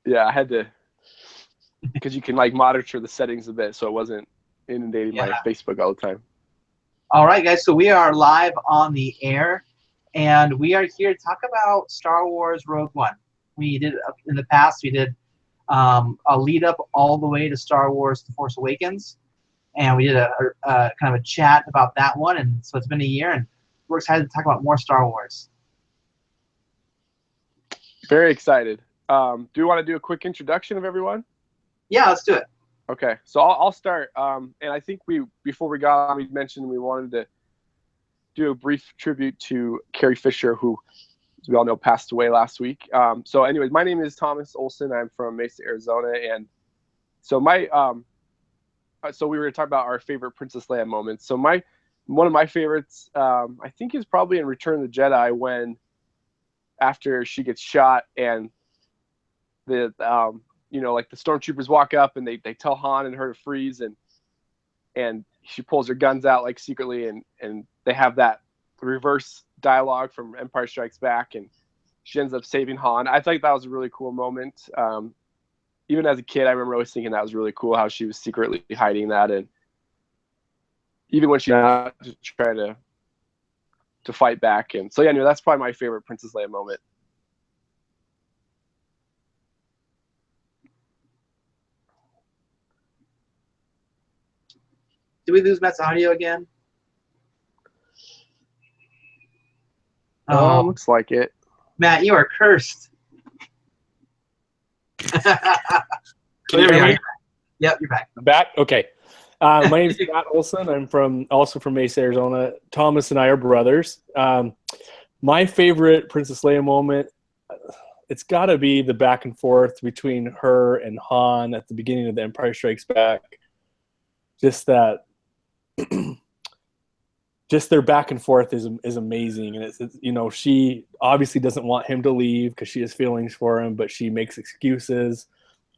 Yeah, I had to, because you can like monitor the settings a bit, so it wasn't inundating Yeah. my Facebook all the time. All right, guys. So we are live on the air, and we are here to talk about Star Wars Rogue One. We did in the past. We did a lead up all the way to Star Wars: The Force Awakens, and we did a kind of a chat about that one. And so it's been a year, and we're excited to talk about more Star Wars. Very excited. Do you want to do a quick introduction of everyone? Yeah, let's do it. Okay, so I'll start. And I think before we got on, we mentioned we wanted to do a brief tribute to Carrie Fisher, who, as we all know, passed away last week. So, anyways, my name is Thomas Olson. I'm from Mesa, Arizona, and so so we were talking about our favorite Princess Leia moments. So one of my favorites, I think, is probably in Return of the Jedi, when after she gets shot and the like the stormtroopers walk up and they tell Han and her to freeze, and she pulls her guns out like secretly, and they have that reverse dialogue from Empire Strikes Back, and she ends up saving Han. I think that was a really cool moment. Even as a kid, I remember always thinking that was really cool how she was secretly hiding that, and even when she's not just trying to fight back. And so yeah, anyway, that's probably my favorite Princess Leia moment. Did we lose Matt's audio again? Oh, Looks like it. Matt, you are cursed. Can you hear me? Yep, you're back. Back? Okay. My name is Matt Olson. I'm also from Mesa, Arizona. Thomas and I are brothers. My favorite Princess Leia moment, it's got to be the back and forth between her and Han at the beginning of The Empire Strikes Back. Just that, just their back and forth is amazing. And it's she obviously doesn't want him to leave because she has feelings for him, but she makes excuses.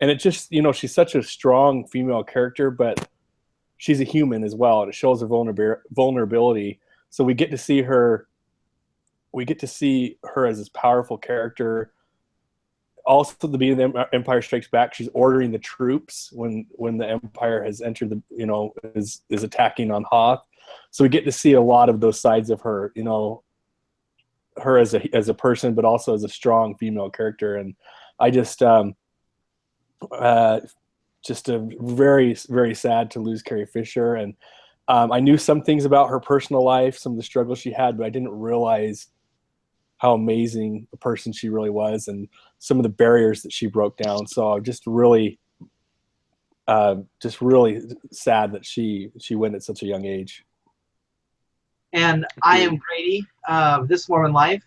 And it just, she's such a strong female character, but she's a human as well, and it shows her vulnerability. So we get to see her as this powerful character. Also, at the beginning of the Empire Strikes Back, she's ordering the troops when the Empire has entered is attacking on Hoth. So we get to see a lot of those sides of her, her as a person, but also as a strong female character. And I just very, very sad to lose Carrie Fisher. And I knew some things about her personal life, some of the struggles she had, but I didn't realize how amazing a person she really was and some of the barriers that she broke down. So just really sad that she went at such a young age. And I am Grady of This Mormon Life,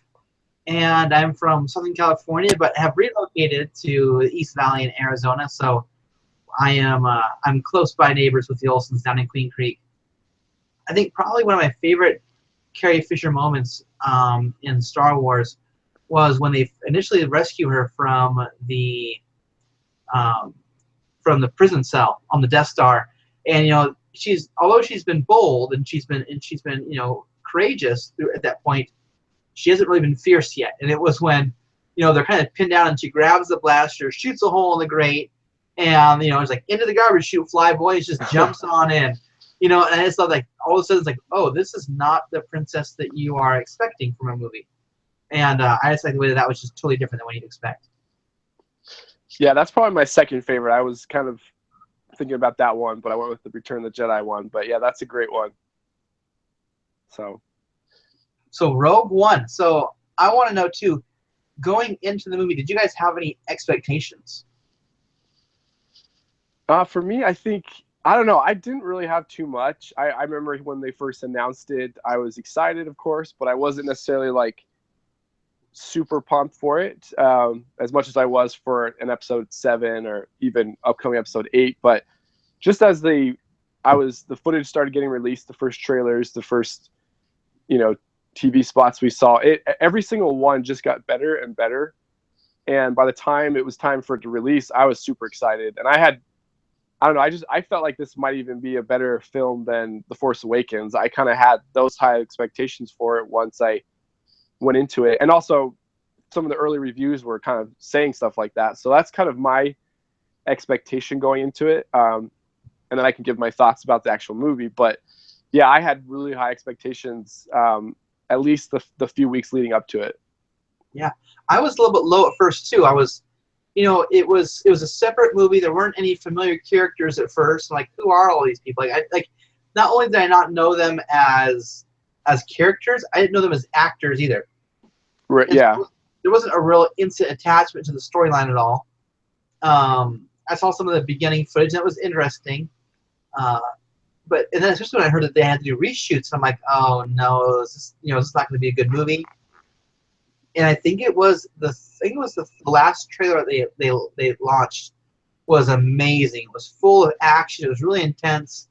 and I'm from Southern California, but have relocated to the East Valley in Arizona. So I'm close by neighbors with the Olsons down in Queen Creek. I think probably one of my favorite Carrie Fisher moments in Star Wars was when they initially rescue her from the prison cell on the Death Star, and although she's been bold and she's been courageous at that point, she hasn't really been fierce yet. And it was when they're kind of pinned down and she grabs the blaster, shoots a hole in the grate, and it's like, into the garbage chute, fly boys, just jumps on in. And it's not like all of a sudden it's like, oh, this is not the princess that you are expecting from a movie. And I just like the way that was just totally different than what you'd expect. Yeah, that's probably my second favorite. I was kind of thinking about that one, but I went with the Return of the Jedi one. But yeah, that's a great one. So Rogue One. So I want to know too, going into the movie, did you guys have any expectations? For me, I don't know. I didn't really have too much. I remember when they first announced it, I was excited, of course, but I wasn't necessarily like super pumped for it as much as I was for an episode 7 or even upcoming episode 8. But just as the footage started getting released, the first trailers, the first TV spots we saw, every single one just got better and better. And by the time it was time for it to release, I was super excited. And I don't know, I felt like this might even be a better film than The Force Awakens. I kind of had those high expectations for it once I went into it. And also, some of the early reviews were kind of saying stuff like that. So that's kind of my expectation going into it. And then I can give my thoughts about the actual movie. But yeah, I had really high expectations, at least the few weeks leading up to it. Yeah, I was a little bit low at first too. I was, it was a separate movie. There weren't any familiar characters at first. I'm like, who are all these people? Like, not only did I not know them as characters, I didn't know them as actors either. Right. Yeah. There wasn't a real instant attachment to the storyline at all. I saw some of the beginning footage, and it was interesting. And then especially when I heard that they had to do reshoots, I'm like, oh no, this is not going to be a good movie. And I think it was the last trailer they launched was amazing. It was full of action. It was really intense.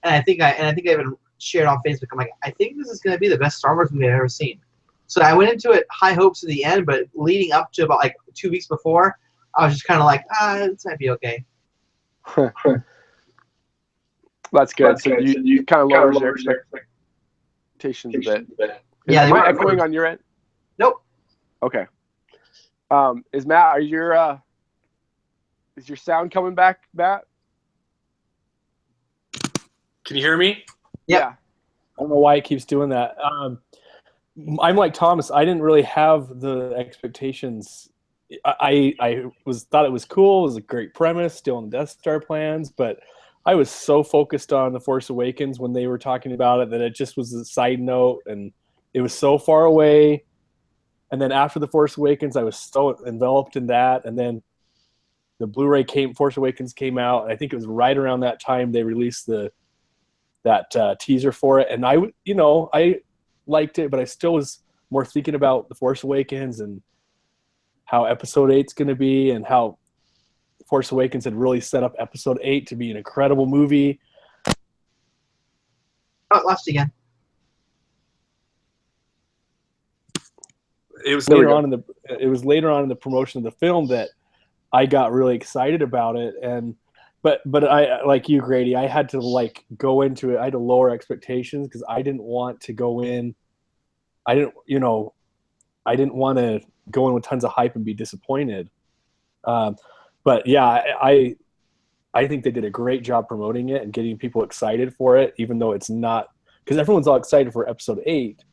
And I think I even shared on Facebook. I'm like, I think this is going to be the best Star Wars movie I've ever seen. So I went into it high hopes at the end, but leading up to about like 2 weeks before, I was just kind of like, this might be okay. That's good. So you kind of lowered your expectations a bit. Am I echoing on your end? Nope. Okay. Is Matt? Is your sound coming back, Matt? Can you hear me? Yeah. I don't know why it keeps doing that. I'm like Thomas. I didn't really have the expectations. I thought it was cool. It was a great premise, still in the Death Star plans, but I was so focused on The Force Awakens when they were talking about it that it just was a side note, and it was so far away. And then after The Force Awakens, I was so enveloped in that, and then the Blu-ray Force Awakens came out, and I think it was right around that time they released that teaser for it, and I liked it, but I still was more thinking about The Force Awakens and how Episode 8's going to be, and how Force Awakens had really set up Episode 8 to be an incredible movie. Oh, lost again. It was later on in the promotion of the film that I got really excited about it, but I, like you, Grady, I had to go into it. I had to lower expectations because I didn't want to go in. I didn't want to go in with tons of hype and be disappointed. But yeah, I think they did a great job promoting it and getting people excited for it, even though it's not, because everyone's all excited for Episode 8.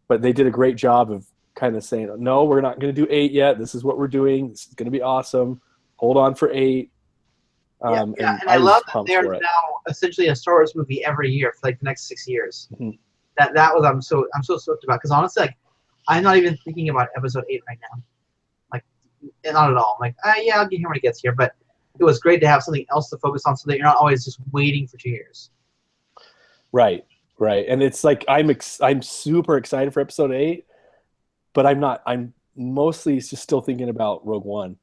But they did a great job of kind of saying, no, we're not going to do 8 yet. This is what we're doing. This is going to be awesome. Hold on for 8. And I love that there's now essentially a Star Wars movie every year for the next 6 years. Mm-hmm. That was I'm so stoked about, because honestly, I'm not even thinking about Episode 8 right now. Not at all. I'm like, yeah, I'll get here when it gets here. But it was great to have something else to focus on, so that you're not always just waiting for 2 years. Right. And it's like I'm super excited for Episode 8, but I'm not. I'm mostly just still thinking about Rogue One.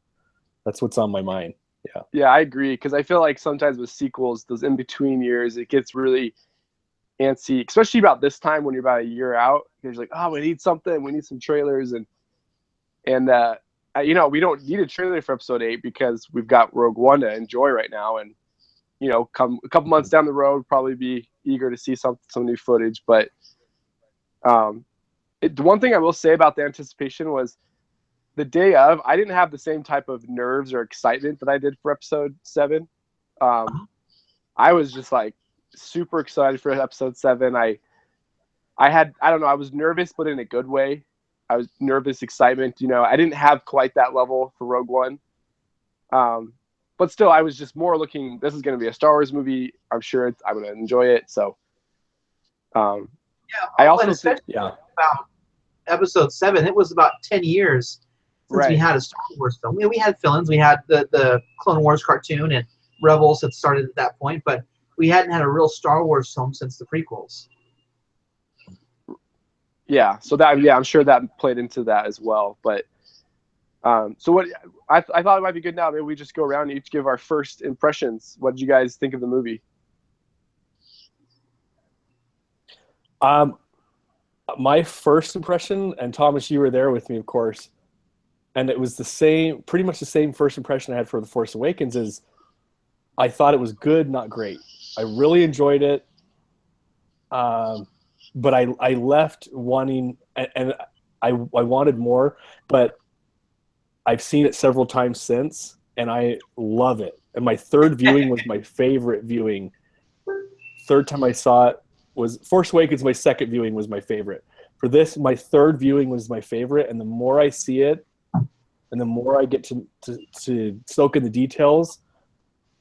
That's what's on my mind. Yeah. Yeah, I agree, because I feel like sometimes with sequels, those in between years, it gets really antsy, especially about this time when you're about a year out. You're like, oh, we need something. We need some trailers, and we don't need a trailer for Episode 8 because we've got Rogue One to enjoy right now, and come a couple months down the road, probably be eager to see some new footage. But the one thing I will say about the anticipation was the day of, I didn't have the same type of nerves or excitement that I did for Episode 7. I was just super excited for Episode 7. I was nervous, but in a good way. I was nervous, excitement. I didn't have quite that level for Rogue One. But still, I was just more looking, this is going to be a Star Wars movie. I'm sure I'm going to enjoy it. So, I also think about Episode 7, it was about 10 years since we had a Star Wars film. We had fill-ins. We had the Clone Wars cartoon, and Rebels had started at that point, but we hadn't had a real Star Wars film since the prequels. Yeah, so I'm sure that played into that as well. But so what I thought it might be good now. Maybe we just go around and each give our first impressions. What did you guys think of the movie? My first impression, and Thomas, you were there with me, of course, and it was pretty much the same first impression I had for The Force Awakens. Is I thought it was good, not great. I really enjoyed it. But I left wanting, and I wanted more, but I've seen it several times since, and I love it. And my third viewing was my favorite viewing. Third time I saw it was Force Awakens. My second viewing was my favorite. For this, my third viewing was my favorite, and the more I see it, and the more I get to soak in the details,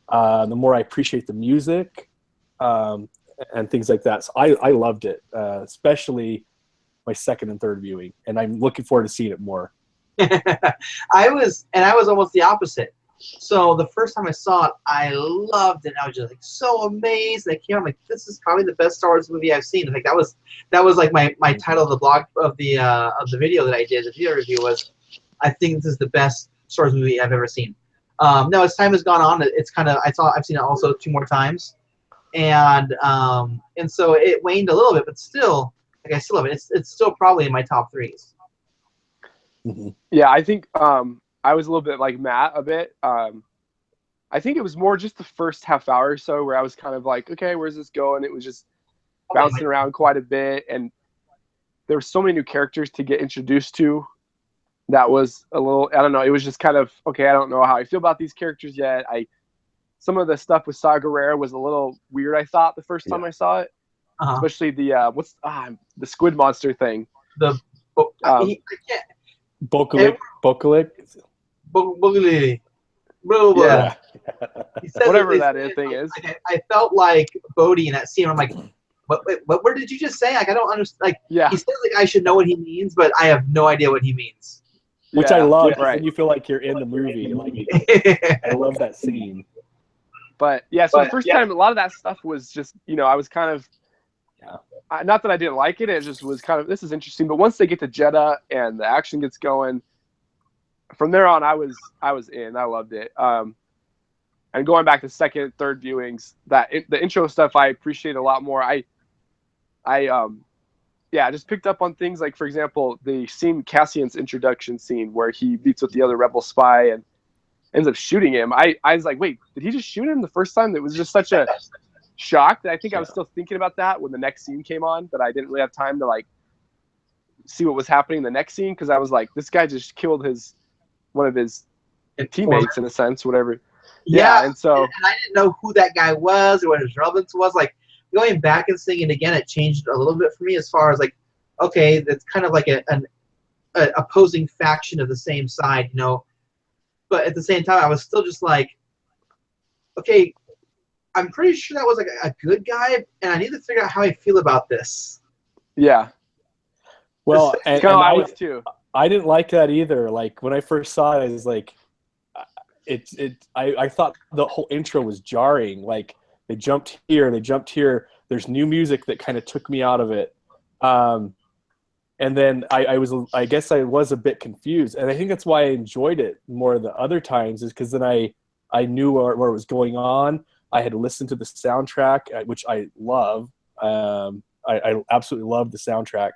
the more I appreciate the music and things like that. So I loved it, especially my second and third viewing, and I'm looking forward to seeing it more. I was almost the opposite. So the first time I saw it, I loved it. I was just like so amazed. I came out like, this is probably the best Star Wars movie I've seen. Like that was like my title of the blog of the video that I did, the video review was, I think this is the best Star Wars movie I've ever seen. Now as time has gone on, it's kind of I've seen it also 2 more times, and so it waned a little bit, but still, like I still love it. It's still probably in my top 3s. Mm-hmm. Yeah, I think I was a little bit like Matt a bit. I think it was more just the first half hour or so where I was kind of like, okay, where's this going? It was just bouncing around quite a bit, and there were so many new characters to get introduced to. That was a little, I don't know, it was just kind of, okay, I don't know how I feel about these characters yet. Some of the stuff with Saw Gerrera was a little weird, I thought, the first time I saw it. Especially the the squid monster thing. I can't. Bokulik. Yeah. Whatever that thing is. Like, I felt like Bodhi in that scene. I'm like, what word did you just say? Like, I don't understand. Like, yeah. He says like I should know what he means, but I have no idea what he means. Which I love. Right. And you feel like you're in the movie. Like, I love that scene. But yeah, so the first time, a lot of that stuff was just, I was kind of, not that I didn't like it. It just was kind of, this is interesting. But once they get to Jeddah and the action gets going, from there on, I was in. I loved it. And going back to second, third viewings, the intro stuff I appreciate a lot more. I just picked up on things like, for example, the scene, Cassian's introduction scene where he meets with the other rebel spy and ends up shooting him. I was like, wait, did he just shoot him the first time? It was just such a shock that I think I was still thinking about that when the next scene came on, that I didn't really have time to like see what was happening in the next scene, because I was like, this guy just killed one of his teammates in a sense, whatever. Yeah, and so and I didn't know who that guy was or what his relevance was. Like, going back and seeing it again, it changed a little bit for me as far as like, okay, that's kind of like an opposing faction of the same side, But at the same time, I was still just like, okay, I'm pretty sure that was like a good guy, and I need to figure out how I feel about this. Yeah. Well, and I was too. I didn't like that either. Like when I first saw it, I was like, I thought the whole intro was jarring. Like they jumped here, they jumped here. There's new music that kind of took me out of it. And then I guess I was a bit confused, and I think that's why I enjoyed it more the other times, is because then I knew where it was going on. I had listened to the soundtrack, which I love. I absolutely love the soundtrack.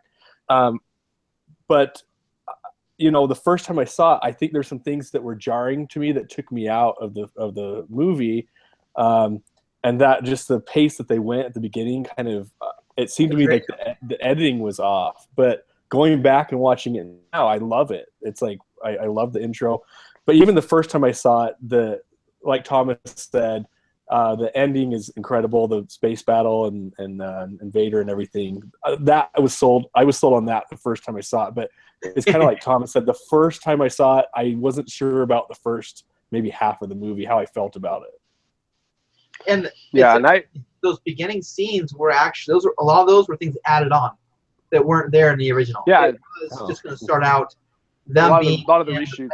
But the first time I saw it, I think there's some things that were jarring to me that took me out of the movie, and that just the pace that they went at the beginning kind of it seemed to me like the editing was off. But going back and watching it now, I love it. It's like I love the intro. But even the first time I saw it, like Thomas said, the ending is incredible. The space battle and Vader and everything. That I was sold on that the first time I saw it. But it's kind of like Thomas said. The first time I saw it, I wasn't sure about the first maybe half of the movie, how I felt about it. And those beginning scenes were actually a lot of those were things added on that weren't there in the original. Yeah, it was just going to start out them being a lot of the reshoots.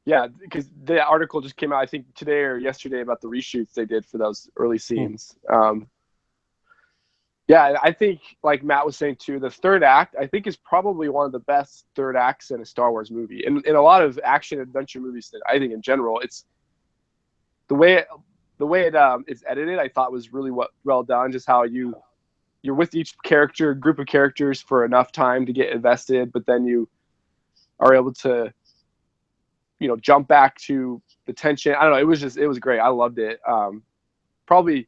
Yeah, because the article just came out, I think today or yesterday, about the reshoots they did for those early scenes. Yeah, I think, like Matt was saying too, the third act I think is probably one of the best third acts in a Star Wars movie. In a lot of action adventure movies that I think in general, it's the way it is edited, I thought was really well done. Just how you're with each group of characters for enough time to get invested, but then you are able to jump back to the tension. I don't know. It was great. I loved it. Probably,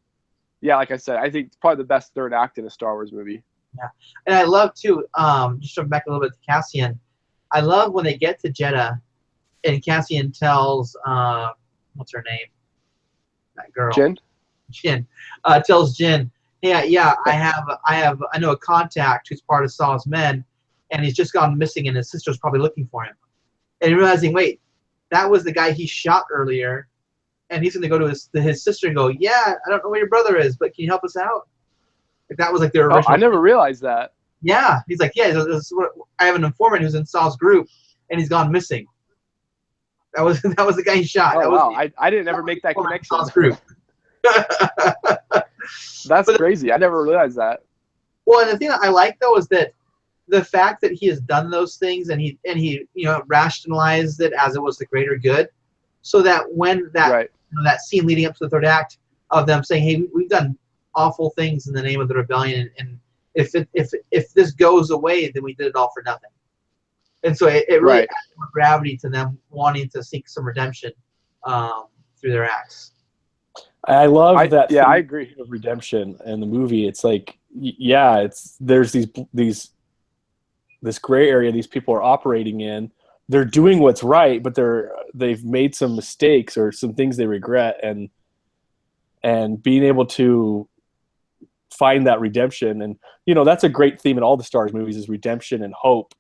yeah, like I said, I think it's probably the best third act in a Star Wars movie. And I love too. Just jumping back a little bit to Cassian. I love when they get to Jeddah, and Cassian tells what's her name? That girl. Jin. Tells Jin, "Hey, yeah, I know a contact who's part of Saw's men, and he's just gone missing, and his sister's probably looking for him." And realizing, wait, that was the guy he shot earlier, and he's gonna go to his sister and go, "Yeah, I don't know where your brother is, but can you help us out?" Like that was like their original. I never realized that. Yeah, he's like, "Yeah, I have an informant who's in Saw's group, and he's gone missing." That was the guy he shot. Oh wow, I didn't ever make that connection. Saw's group. That's crazy. I never realized that. Well, and the thing that I like though is that the fact that he has done those things and he rationalized it as it was the greater good, so that when that that scene leading up to the third act of them saying, "Hey, we've done awful things in the name of the rebellion, and if this goes away, then we did it all for nothing." And so it really adds more gravity to them wanting to seek some redemption through their acts. I love that. Yeah, I agree. Of redemption in the movie, it's like, there's this gray area these people are operating in. They're doing what's right, but they've made some mistakes or some things they regret, and being able to find that redemption. And that's a great theme in all the Star Wars movies, is redemption and hope.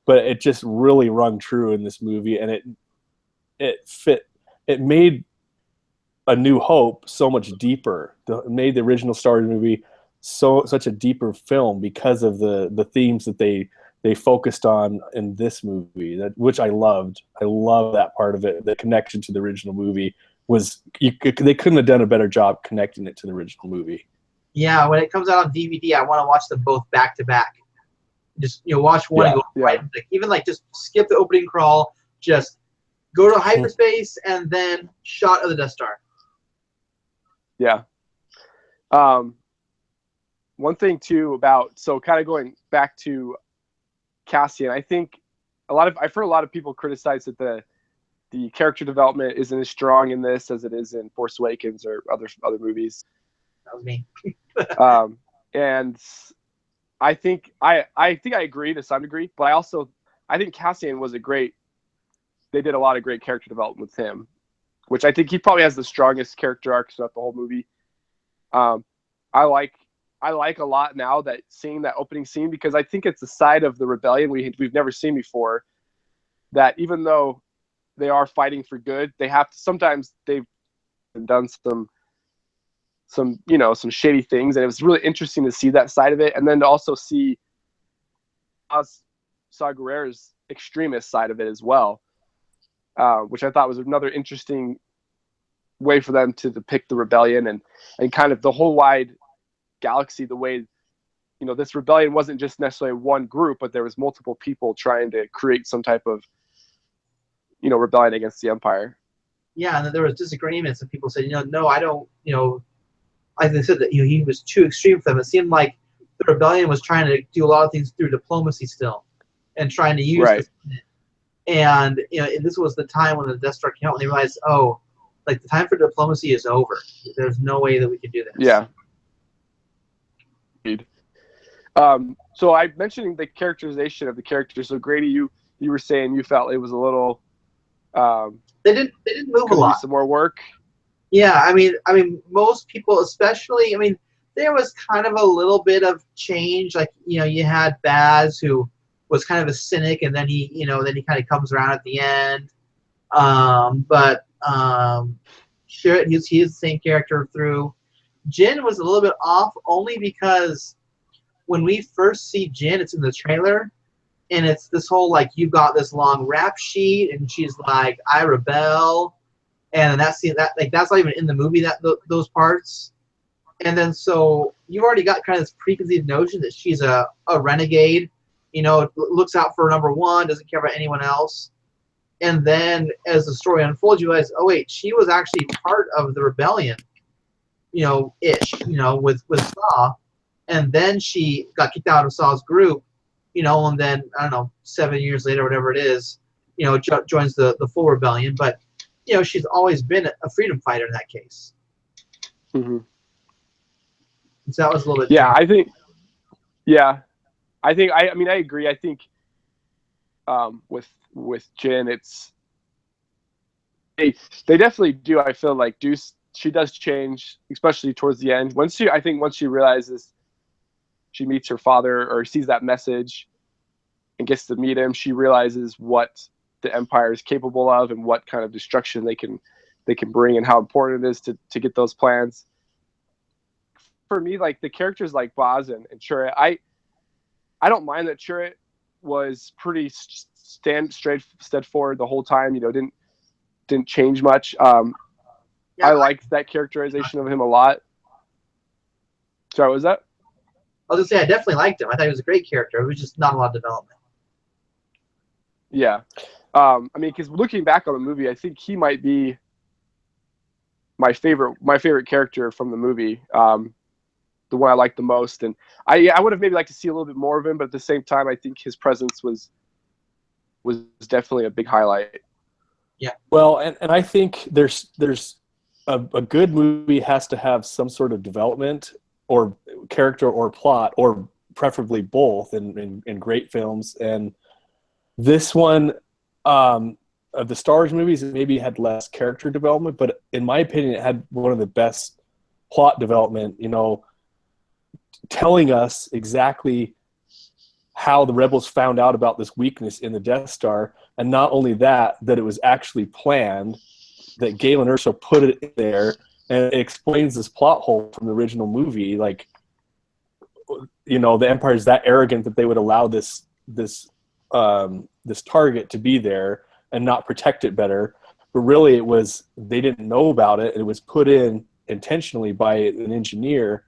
But it just really rung true in this movie, and it made A New Hope so much deeper. It made the original Star Wars movie such a deeper film because of the themes that they focused on in this movie, which I loved. I love that part of it. The connection to the original movie they couldn't have done a better job connecting it to the original movie. Yeah, when it comes out on DVD, I want to watch them both back to back. Just watch one and go right. Even just skip the opening crawl, just go to hyperspace and then shot of the Death Star. Yeah. One thing too kind of going back to Cassian, I think I've heard a lot of people criticize that the character development isn't as strong in this as it is in Force Awakens or other movies. That was me. And I think I agree to some degree, but I think Cassian they did a lot of great character development with him, which I think he probably has the strongest character arc throughout the whole movie. I like a lot now that seeing that opening scene, because I think it's a side of the rebellion we've never seen before, that even though they are fighting for good, sometimes they've done some shady things, and it was really interesting to see that side of it, and then to also see Saw Gerrera's extremist side of it as well, which I thought was another interesting way for them to depict the rebellion and kind of the whole wide galaxy, the way this rebellion wasn't just necessarily one group, but there was multiple people trying to create some type of rebellion against the Empire. Yeah, and then there was disagreements, and people said, no, I don't, like they said that he was too extreme for them. It seemed like the rebellion was trying to do a lot of things through diplomacy still, and trying to use this. And this was the time when the Death Star came out, and they realized, the time for diplomacy is over. There's no way that we can do this. Yeah. So I mentioned the characterization of the characters. So Grady, you were saying you felt it was a little. They didn't move a lot. Some more work. Yeah, I mean, most people, especially, there was kind of a little bit of change. Like, you had Baz, who was kind of a cynic, and then he kind of comes around at the end. But sure, he is the same character through. Jin was a little bit off, only because when we first see Jin, it's in the trailer, and it's this whole you've got this long rap sheet, and she's like, "I rebel." And that's not even in the movie, those parts. And then so you've already got kind of this preconceived notion that she's a renegade, looks out for number one, doesn't care about anyone else. And then as the story unfolds, you realize, oh wait, she was actually part of the rebellion, with Saw. And then she got kicked out of Saw's group, and then, I don't know, 7 years later, whatever it is, joins the full rebellion. But she's always been a freedom fighter in that case. Mm-hmm. So that was a little bit. Yeah, I think Yeah, I think I mean I agree. I think with Jyn, they definitely do. I feel like she does change, especially towards the end. Once she realizes she meets her father or sees that message and gets to meet him, she realizes what the Empire is capable of and what kind of destruction they can bring and how important it is to get those plans. For me, like the characters like Baz and Chirrut, I don't mind that Chirrut was pretty straightforward the whole time. You know, didn't change much. Yeah, I liked that characterization of him a lot. Sorry, what was that? I was gonna say I definitely liked him. I thought he was a great character. It was just not a lot of development. Yeah. I mean, because looking back on the movie, I think he might be my favorite character from the movie. The one I liked the most, and I would have maybe liked to see a little bit more of him, but at the same time, I think his presence was definitely a big highlight. Yeah. Well, and I think there's a good movie has to have some sort of development or character or plot, or preferably both in great films. And this one, of the Star Wars movies, maybe had less character development, but in my opinion, it had one of the best plot development, you know, telling us exactly how the rebels found out about this weakness in the Death Star. And not only that it was actually planned, that Galen Erso put it in there, and it explains this plot hole from the original movie. Like, you know, the Empire is that arrogant that they would allow this target to be there and not protect it better. But really it was, they didn't know about it. It was put in intentionally by an engineer.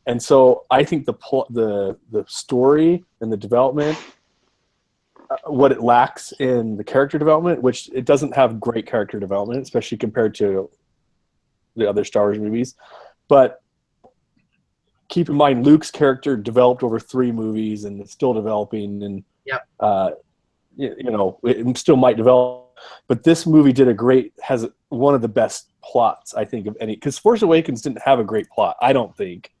And so I think the story and the development, what it lacks in the character development, which it doesn't have great character development, especially compared to the other Star Wars movies. But keep in mind, Luke's character developed over 3 movies and it's still developing, and Yep. You know, it still might develop. But this movie has one of the best plots, I think, of any. Because Force Awakens didn't have a great plot, I don't think.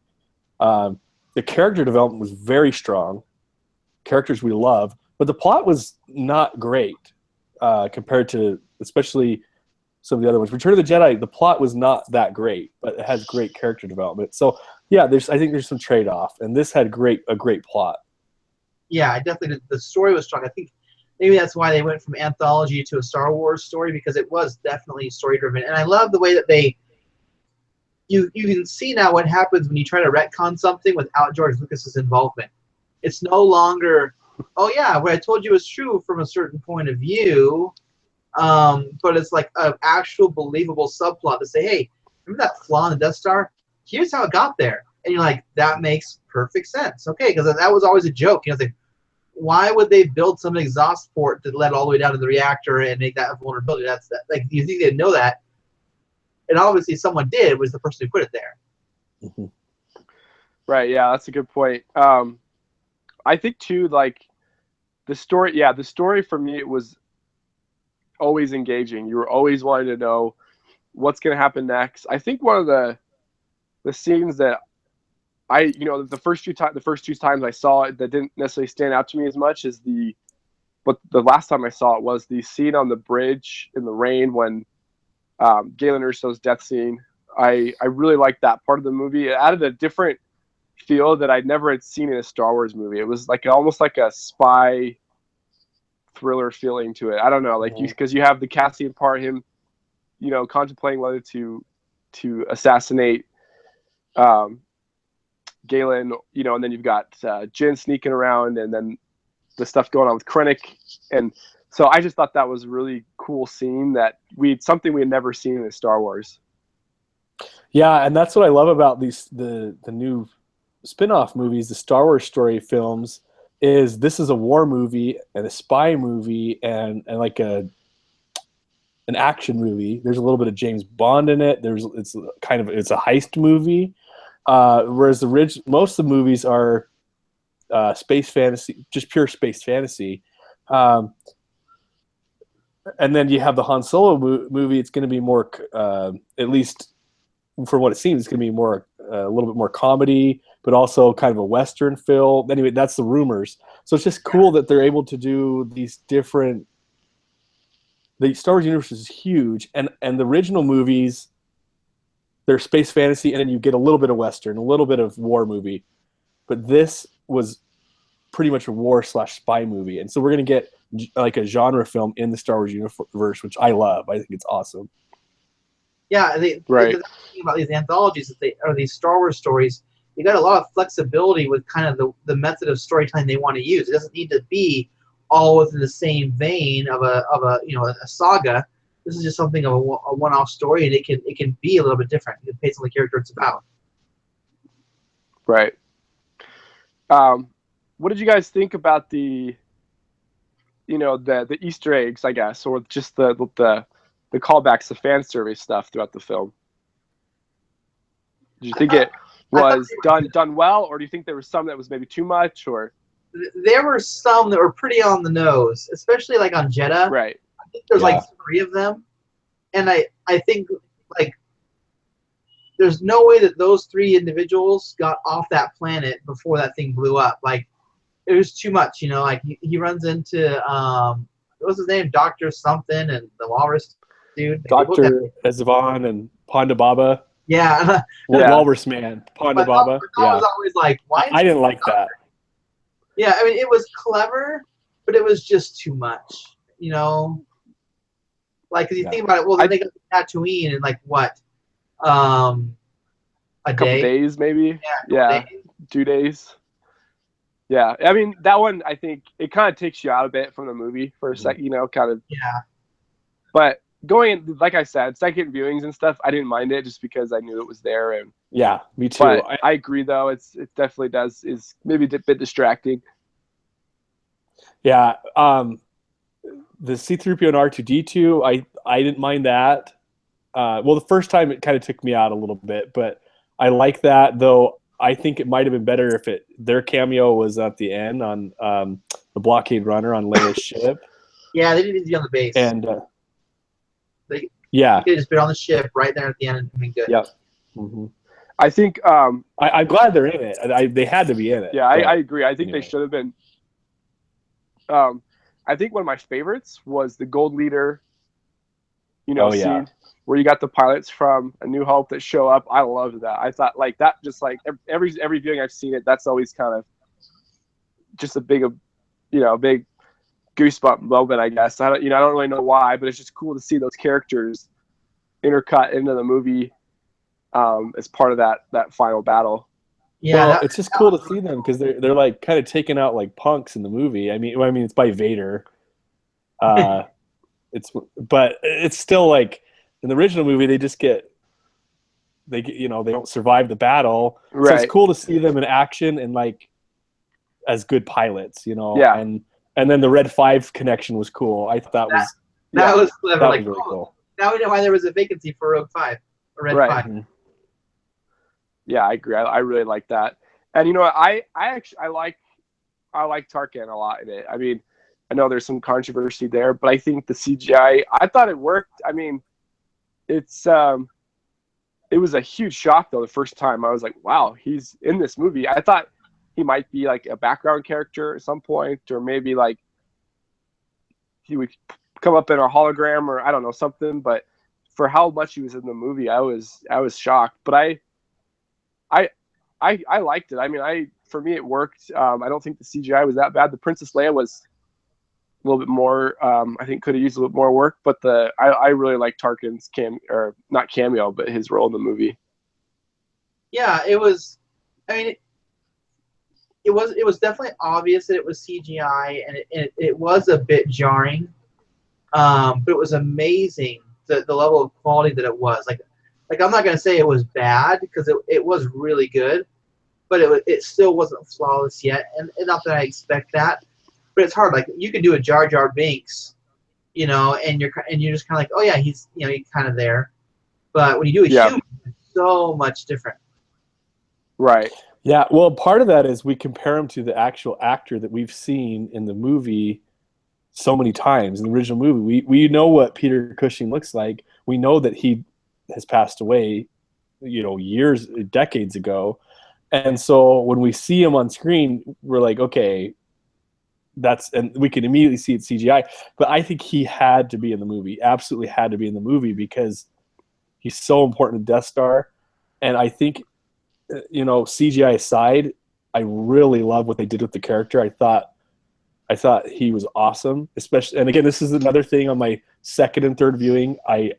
The character development was very strong, characters we love, but the plot was not great compared to, especially some of the other ones. Return of the Jedi, the plot was not that great, but it has great character development. So yeah, I think there's some trade-off, and this had a great plot. Yeah, I definitely did. The story was strong. I think maybe that's why they went from anthology to a Star Wars story, because it was definitely story-driven. And I love the way that you can see now what happens when you try to retcon something without George Lucas's involvement. It's no longer, oh yeah, what I told you was true from a certain point of view, but it's like an actual believable subplot to say, hey, remember that flaw in the Death Star? Here's how it got there. And you're like, that makes perfect sense. Okay, because that was always a joke. You know, it's like, why would they build some exhaust port that led all the way down to the reactor and make that a vulnerability? That's that. Like, you think they'd know that? And obviously someone did. It was the person who put it there. Mm-hmm. Right. Yeah, that's a good point. I think too, like the story for me, it was always engaging. You were always wanting to know what's going to happen next. I think one of the scenes that the first two times I saw it that didn't necessarily stand out to me as much as but the last time I saw it was the scene on the bridge in the rain when Galen Erso's death scene. I really liked that part of the movie. It added a different feel that I never had seen in a Star Wars movie. It was like almost like a spy thriller feeling to it. I don't know, like because you have the Cassian part, him, contemplating whether to assassinate Galen, and then you've got Jyn sneaking around, and then the stuff going on with Krennic, and so I just thought that was a really cool scene that something we had never seen in Star Wars. Yeah, and that's what I love about the new spin-off movies, the Star Wars story films, is this is a war movie and a spy movie and like an action movie. There's a little bit of James Bond in it. It's a heist movie. Whereas most of the movies are space fantasy, just pure space fantasy. And then you have the Han Solo movie. It's going to be more, at least from what it seems, it's going to be more a little bit more comedy, but also kind of a Western feel. Anyway, that's the rumors. So it's just cool that they're able to do these different. The Star Wars universe is huge, and the original movies, they're space fantasy, and then you get a little bit of Western, a little bit of war movie. But this was pretty much a war/spy movie, and so we're gonna get like a genre film in the Star Wars universe, which I love. I think it's awesome. Yeah, the thing about these anthologies or these Star Wars stories, you got a lot of flexibility with kind of the method of storytelling they want to use. It doesn't need to be all within the same vein of a saga. This is just something of a one-off story, and it can be a little bit different. It depends on the character it's about. Right. What did you guys think about the Easter eggs, I guess, or just the callbacks, the fan service stuff throughout the film? Did you think it was done well, or do you think there was some that was maybe too much? Or there were some that were pretty on the nose, especially like on Jeddah. Right. I think there's like 3 of them, and I think like there's no way that those 3 individuals got off that planet before that thing blew up. Like, it was too much, Like he runs into what was his name, Dr. something, and the Walrus dude. Dr. Ezvan and Ponda Baba. Yeah. Walrus Man, Ponda Baba. I was always like, why? I didn't like that. Yeah, I mean, it was clever, but it was just too much, Like, if you think about it, well, then they got to Tatooine in like what, a couple day? days maybe. Yeah. Days. 2 days. Yeah, I mean, that one, I think it kind of takes you out a bit from the movie for a second, kind of. Yeah. But going, like I said, second viewings and stuff, I didn't mind it just because I knew it was there. And yeah, me too. But I agree, though, it definitely is maybe a bit distracting. Yeah, the C-3PO and R2-D2, I didn't mind that. Well, the first time it kind of took me out a little bit, but I like that, though. I think it might have been better if their cameo was at the end on the blockade runner on Leia's ship. Yeah, they didn't need to be on the base. And they could have just been on the ship right there at the end and been good. Yep. Mm-hmm. I think I'm glad they're in it. They had to be in it. Yeah, I agree. I think they should have been. I think one of my favorites was the Gold Leader, scene where you got the pilots from A New Hope that show up. I loved that. I thought like that, just like every viewing I've seen it, that's always kind of just a big goosebump moment, I guess. I don't really know why, but it's just cool to see those characters intercut into the movie as part of that final battle. Yeah, well, it's just cool to see them because they're like kind of taking out like punks in the movie. I mean it's by Vader. But it's still like in the original movie they don't survive the battle. Right. So it's cool to see them in action and like as good pilots, Yeah. And then the Red 5 connection was cool. I thought that was clever. That was really cool. Now we know why there was a vacancy for Rogue 5 or Red 5. Mm-hmm. Yeah, I agree. I really like that. And I actually like Tarkin a lot in it. I mean, I know there's some controversy there, but I think the CGI, I thought it worked. I mean, it was a huge shock though the first time. I was like, wow, he's in this movie. I thought he might be like a background character at some point, or maybe like he would come up in a hologram or I don't know, something, but for how much he was in the movie, I was shocked. But I liked it. I mean, for me it worked. I don't think the CGI was that bad. The Princess Leia was a little bit more. I think could have used a little bit more work. But I really like Tarkin's not cameo, but his role in the movie. Yeah, it was. I mean, it was definitely obvious that it was CGI, and it was a bit jarring. But it was amazing the level of quality that it was. Like I'm not gonna say it was bad because it was really good, but it still wasn't flawless yet, and not that I expect that, but it's hard. Like you can do a Jar Jar Binks, and you're just kind of like, oh yeah, he's kind of there, but when you do a human, it's so much different. Right. Yeah. Well, part of that is we compare him to the actual actor that we've seen in the movie so many times in the original movie. We know what Peter Cushing looks like. We know that he has passed away, years, decades ago. And so when we see him on screen, we're like, okay, and we can immediately see it's CGI. But I think he had to be in the movie, absolutely had to be in the movie, because he's so important to Death Star. And I think, CGI aside, I really love what they did with the character. I thought he was awesome, especially. And again, this is another thing on my second and third viewing I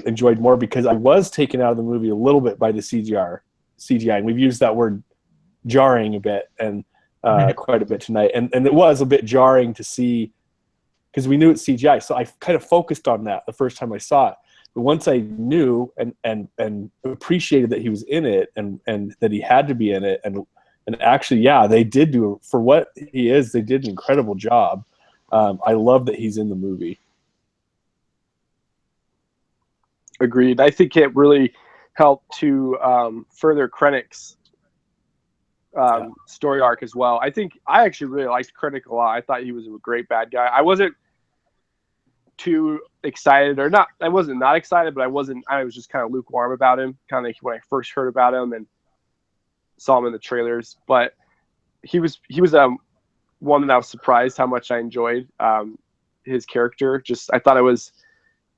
enjoyed more, because I was taken out of the movie a little bit by the CGI, and we've used that word jarring a bit and quite a bit tonight. And it was a bit jarring to see, because we knew it's CGI, so I kind of focused on that the first time I saw it. But once I knew and appreciated that he was in it and that he had to be in it, and actually, yeah, they did do, for what he is, they did an incredible job. I love that he's in the movie. Agreed. I think it really helped to further Krennic's story arc as well. I actually really liked Krennic a lot. I thought he was a great bad guy. I wasn't too excited, or not. I wasn't not excited, but I was just kind of lukewarm about him, kind of when I first heard about him and saw him in the trailers. But he was one that I was surprised how much I enjoyed his character. I thought it was,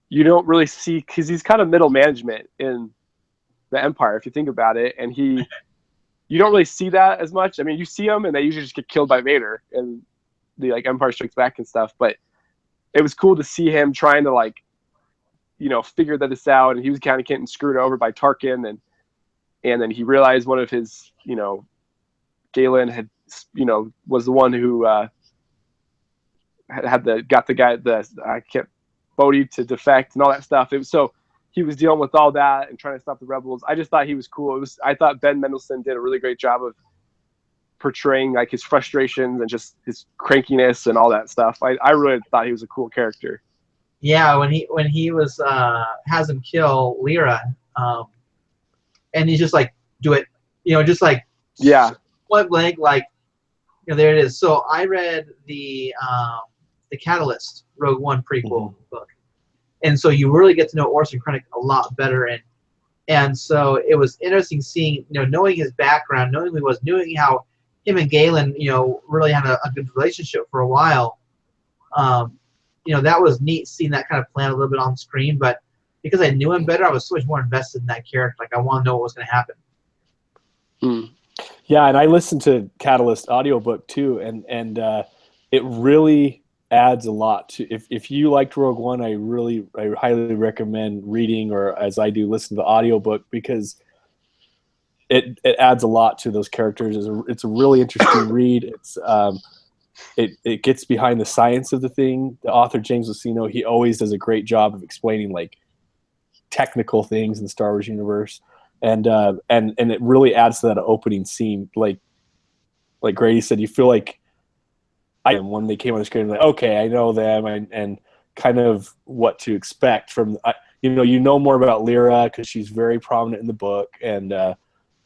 you don't really see, because he's kind of middle management in the Empire, if you think about it, and you don't really see that as much. I mean, you see them and they usually just get killed by Vader and the Empire Strikes Back and stuff, but it was cool to see him trying to figure this out, and he was kind of getting screwed over by Tarkin, and then he realized one of his, Galen had, was the one who got the guy, Bodhi to defect and all that stuff. So he was dealing with all that and trying to stop the rebels. I just thought he was cool. I thought Ben Mendelsohn did a really great job of portraying his frustrations and just his crankiness and all that stuff. I really thought he was a cool character. Yeah, when he was has him kill Lyra, and he's just like, do it, just like, yeah, point blank, like, there it is. So I read the Catalyst Rogue One prequel book, and so you really get to know Orson Krennic a lot better, and so it was interesting seeing, knowing his background, knowing who he was, knowing how him and Galen, really had a good relationship for a while. That was neat seeing that kind of plan a little bit on screen, but because I knew him better, I was so much more invested in that character. Like, I want to know what was going to happen. Yeah, and I listened to Catalyst audiobook too, and it really adds a lot to, if you liked Rogue One, I highly recommend reading, or as I do, listen to the audiobook, because it adds a lot to those characters. It's a really interesting read. It gets behind the science of the thing. The author, James Luceno, he always does a great job of explaining technical things in the Star Wars universe, and it really adds to that opening scene. Like Grady said, you feel like when they came on the screen, like, okay, I know them, and kind of what to expect from. You know more about Lyra because she's very prominent in the book, and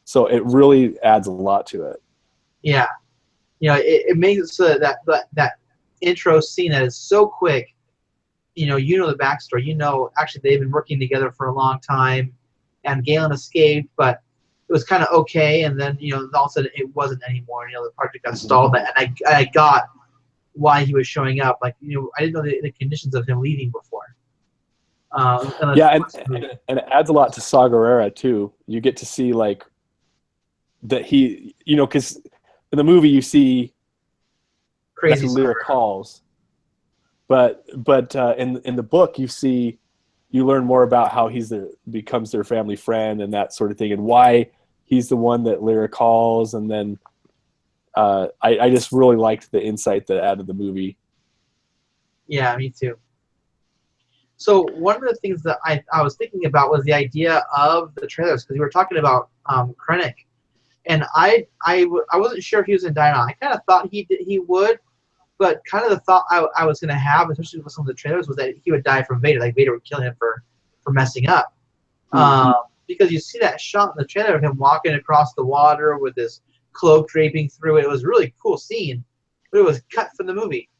so it really adds a lot to it. Yeah. It makes it so that intro scene that is so quick. The backstory. Actually, they've been working together for a long time, and Galen escaped, but it was kind of okay. And then, all of a sudden, it wasn't anymore. The project got stalled, and I got why he was showing up. I didn't know the conditions of him leaving before. And it adds a lot to Saw Gerrera too. You get to see that he, because in the movie you see crazy Lyra calls, but in the book you learn more about how becomes their family friend and that sort of thing, and why he's the one that Lyra calls, and then I just really liked the insight that added the movie. Yeah, me too. So one of the things that I was thinking about was the idea of the trailers, because we were talking about Krennic, and I wasn't sure if he was in die. I kind of thought he would, but kind of the thought I was going to have, especially with some of the trailers, was that he would die from Vader, like Vader would kill him for messing up. Because you see that shot in the trailer of him walking across the water with his cloak draping through it. It was a really cool scene, but it was cut from the movie.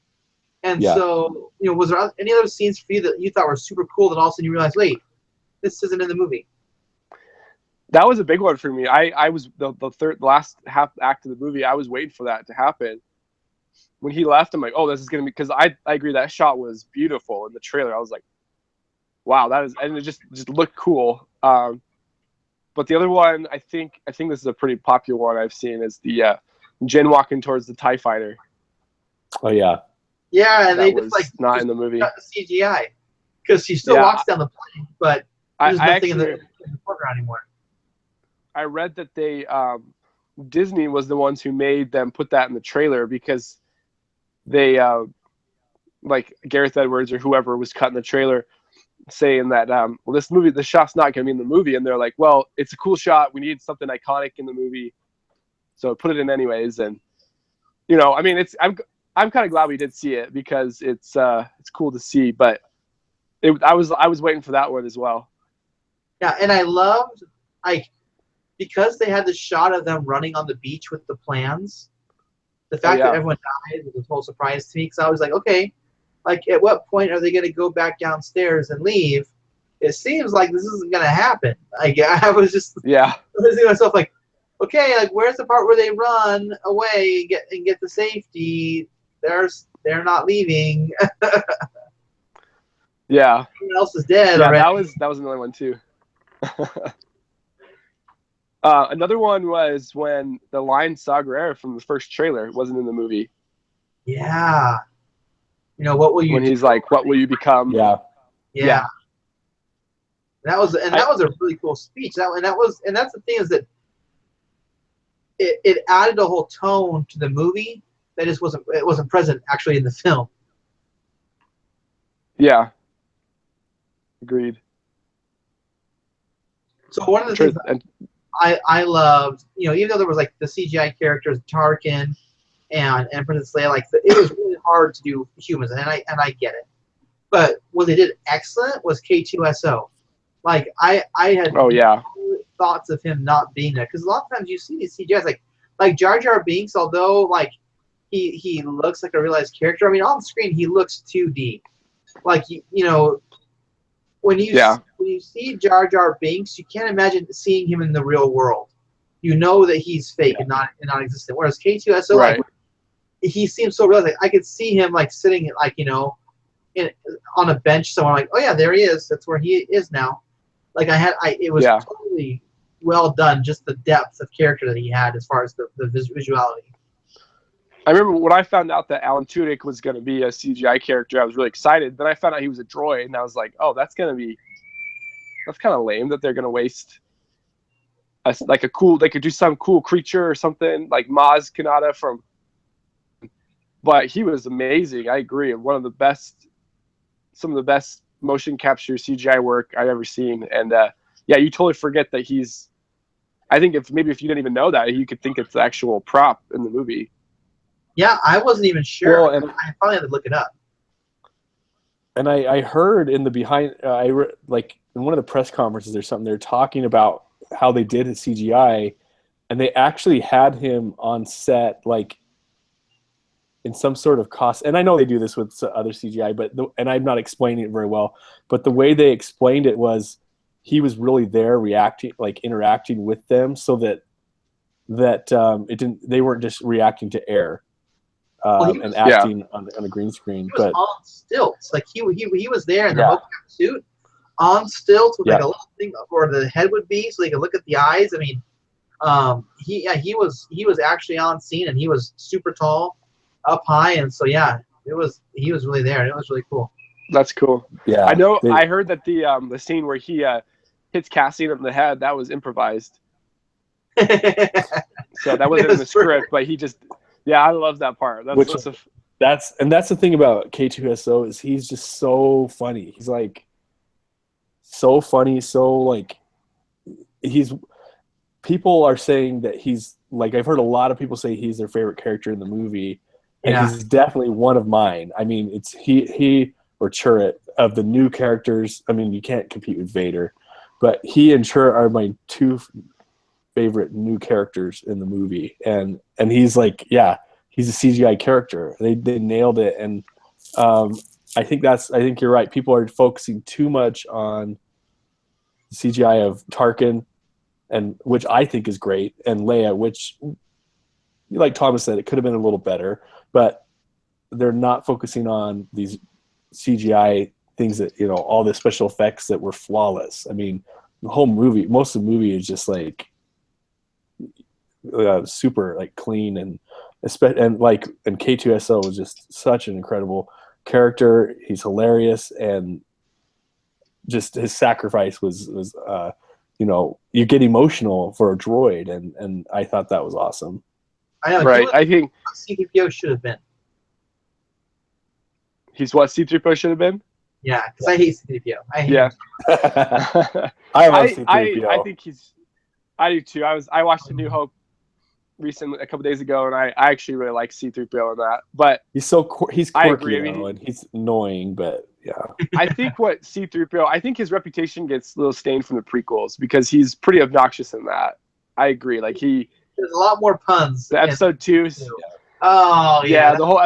And so, was there any other scenes for you that you thought were super cool that all of a sudden you realized, wait, this isn't in the movie? That was a big one for me. I was the last half act of the movie. I was waiting for that to happen. When he left, I'm like, oh, this is gonna be, because I agree that shot was beautiful in the trailer. I was like, wow, that is, and it just looked cool. But the other one, I think this is a pretty popular one I've seen, is the Jin walking towards the TIE fighter. Oh yeah. Yeah, and That they was just like not in the movie. cut the CGI because she still walks down the plane, but there's nothing in the foreground anymore. I read that they Disney was the ones who made them put that in the trailer, because they like Gareth Edwards or whoever was cutting the trailer, saying that well, this shot's not going to be in the movie, and they're like, well, it's a cool shot, we need something iconic in the movie, so put it in anyways. And I mean, I'm kind of glad we did see it, because it's cool to see, but I was waiting for that one as well. Yeah, and I loved because they had the shot of them running on the beach with the plans. The fact that everyone died was a total surprise to me, because I was like, okay, like at what point are they going to go back downstairs and leave? It seems like this isn't going to happen. Like I was thinking to myself, like, okay, like where's the part where they run away and get the safety? They're not leaving. Yeah. Everyone else is dead. Yeah, already. that was another one too. Another one was when the line Saw Gerrera from the first trailer wasn't in the movie. Yeah. What will you when do? he's like, what will you become? Yeah. That was a really cool speech. And that's the thing, is that it added a whole tone to the movie that just wasn't present actually in the film. Yeah. Agreed. So one of the things I loved, even though there was like the CGI characters, Tarkin and Princess Leia, like it was really hard to do humans, and I get it. But what they did excellent was K2SO. Like I had thoughts of him not being there, because a lot of times you see these CGIs like Jar Jar Binks, although like he looks like a realized character. I mean, on screen he looks 2D. Like when you see Jar Jar Binks, you can't imagine seeing him in the real world. You know that he's fake and not existent. Whereas K2SO, like, he seems so real. Like, I could see him like sitting like on a bench somewhere. Like, oh yeah, there he is. That's where he is now. Like it was totally well done. Just the depth of character that he had as far as the visuality. I remember when I found out that Alan Tudyk was going to be a CGI character, I was really excited. Then I found out he was a droid, and I was like, oh, that's kind of lame that they're going to waste they could do some cool creature or something like Maz Kanata but he was amazing. I agree. Some of the best motion capture CGI work I've ever seen. And you totally forget that I think if you didn't even know that, you could think it's the actual prop in the movie. Yeah, I wasn't even sure. Well, and I probably had to look it up. And I heard in the behind, like in one of the press conferences or something, they're talking about how they did his CGI, and they actually had him on set, like in some sort of cost. And I know they do this with other CGI, and I'm not explaining it very well, but the way they explained it was he was really there interacting with them, so that they weren't just reacting to air. And acting on a green screen, but on stilts. Like he was there in the mocap suit, on stilts with like a little thing where the head would be, so they could look at the eyes. I mean, he was actually on scene, and he was super tall, up high, and so he was really there, and it was really cool. That's cool. Yeah, I know. I heard that the scene where he hits Cassian in the head, that was improvised. So that wasn't in the script, but he just. Yeah, I love that part. That's the thing about K2SO is he's just so funny. He's like so funny, so like people are saying that he's like, I've heard a lot of people say he's their favorite character in the movie, and he's definitely one of mine. I mean, it's he or Chirrut of the new characters. I mean, you can't compete with Vader, but he and Chirrut are my two favorite new characters in the movie, and he's like, he's a CGI character. They nailed it, and I think you're right. People are focusing too much on the CGI of Tarkin and which I think is great, and Leia, which, like Thomas said, it could have been a little better, but they're not focusing on these CGI things that, all the special effects that were flawless. I mean, the whole movie, most of the movie is just like super like clean, and K2SO was just such an incredible character. He's hilarious, and just his sacrifice was you get emotional for a droid, and I thought that was awesome. I know, right. I think C-3PO should have been. He's what C-3PO should have been. Yeah, because I hate C-3PO. I hate him. I love C-3PO. I think I do too. I watched A New Hope recently, a couple days ago, and I actually really like C-3PO in that. But he's quirky, I agree. And he's annoying, but yeah. I think what C-3PO, I think his reputation gets a little stained from the prequels because he's pretty obnoxious in that. I agree. Like there's a lot more puns. The episode 2. Oh yeah. The whole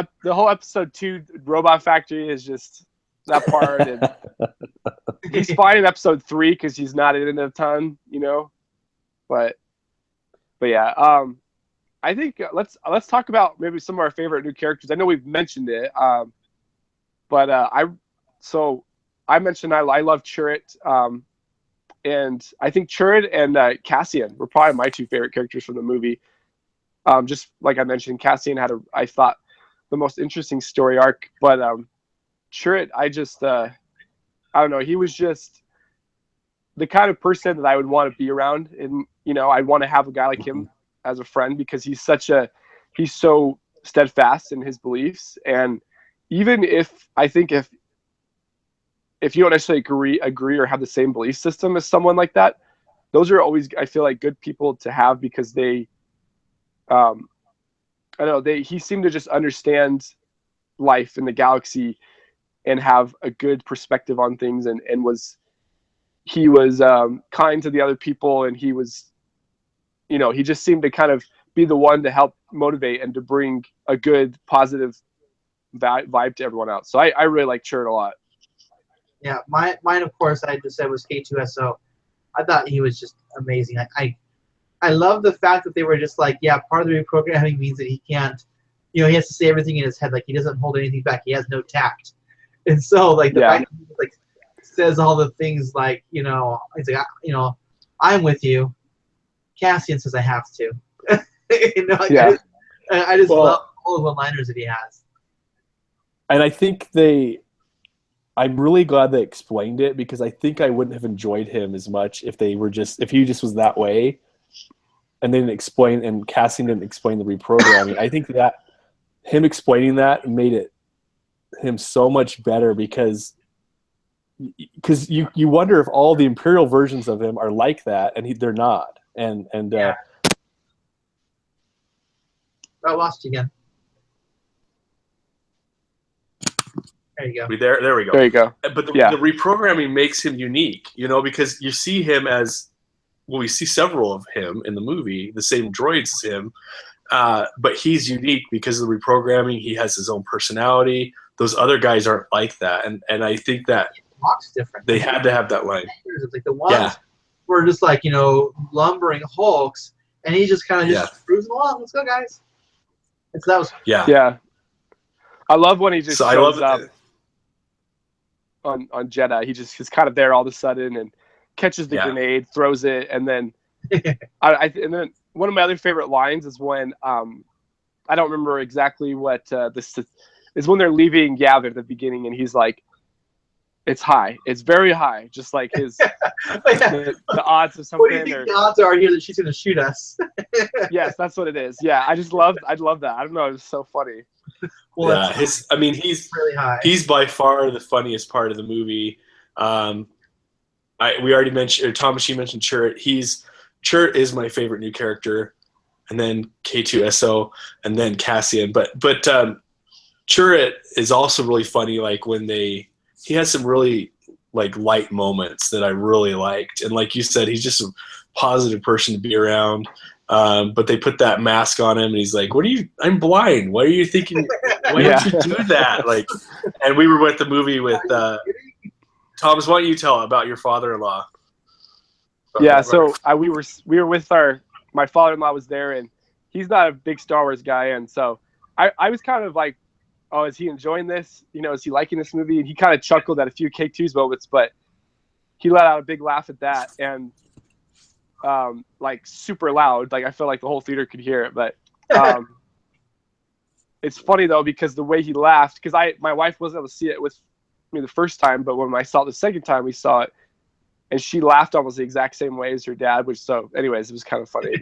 episode 2 Robot Factory is just that part, and he's fine in episode 3 because he's not in it a ton, But yeah, I think let's talk about maybe some of our favorite new characters. I know we've mentioned it, but I mentioned I love Chirrut, and I think Chirrut and Cassian were probably my 2 favorite characters from the movie. Just like I mentioned, Cassian had I thought the most interesting story arc, but Chirrut, I don't know, he was just the kind of person that I would want to be around, and I'd want to have a guy like him as a friend because he's so steadfast in his beliefs, and even if you don't necessarily agree or have the same belief system as someone like that, those are always, I feel like, good people to have because they, he seemed to just understand life in the galaxy and have a good perspective on things, and he was kind to the other people, and he was, he just seemed to kind of be the one to help motivate and to bring a good, positive vibe to everyone else. So I really like Chirrut a lot. Yeah, mine of course I just said was K2SO. I thought he was just amazing. I love the fact that they were just like, yeah, part of the reprogramming means that he can't, he has to say everything in his head, like he doesn't hold anything back. He has no tact, and so like the fact that he like says all the things like he's like I'm with you. Cassian says I have to. I just love all the one-liners that he has. And I think I'm really glad they explained it because I think I wouldn't have enjoyed him as much if he just was that way, and they didn't explain, and Cassian didn't explain the reprogramming. I think that him explaining that made him so much better because you wonder if all the Imperial versions of him are like that, and they're not. I lost you again. There you go. There we go. There you go. But the reprogramming makes him unique, because you see him as, well, we see several of him in the movie, the same droids as him, but he's unique because of the reprogramming. He has his own personality. Those other guys aren't like that, and I think that Walks different. They had to have that line. Like the ones were just like lumbering hulks, and he just kind of just cruising along. Let's go, guys. And so that was yeah. I love when he just shows up on Jedha. He's kind of there all of a sudden and catches the grenade, throws it, and then and then one of my other favorite lines is when I don't remember exactly what this is, when they're leaving Yavin at the beginning, and he's like, "It's high. It's very high," just like his the odds of something. What do you think the odds are here that she's going to shoot us? Yes, that's what it is. Yeah, I love that. I don't know. It's so funny. Well, he's really high. He's by far the funniest part of the movie. We already mentioned, or Thomas, you mentioned Chirrut. Chirrut is my favorite new character, and then K2SO, and then Cassian. But Chirrut is also really funny. Like when he has some really like light moments that I really liked, and like you said, he's just a positive person to be around. But they put that mask on him, and he's like, I'm blind. Why are you thinking? Why don't you do that? Like, and we were at the movie with Thomas. Why don't you tell about your father-in-law? Yeah, so we were with my father-in-law was there, and he's not a big Star Wars guy, and so I was kind of like, oh, is he enjoying this? You know, is he liking this movie? And he kind of chuckled at a few K2's moments, but he let out a big laugh at that, and like super loud, like I felt like the whole theater could hear it. But it's funny though, because the way he laughed, because my wife wasn't able to see it with me the first time, but when I saw it the second time, we saw it, and she laughed almost the exact same way as her dad, which, so anyways, it was kind of funny.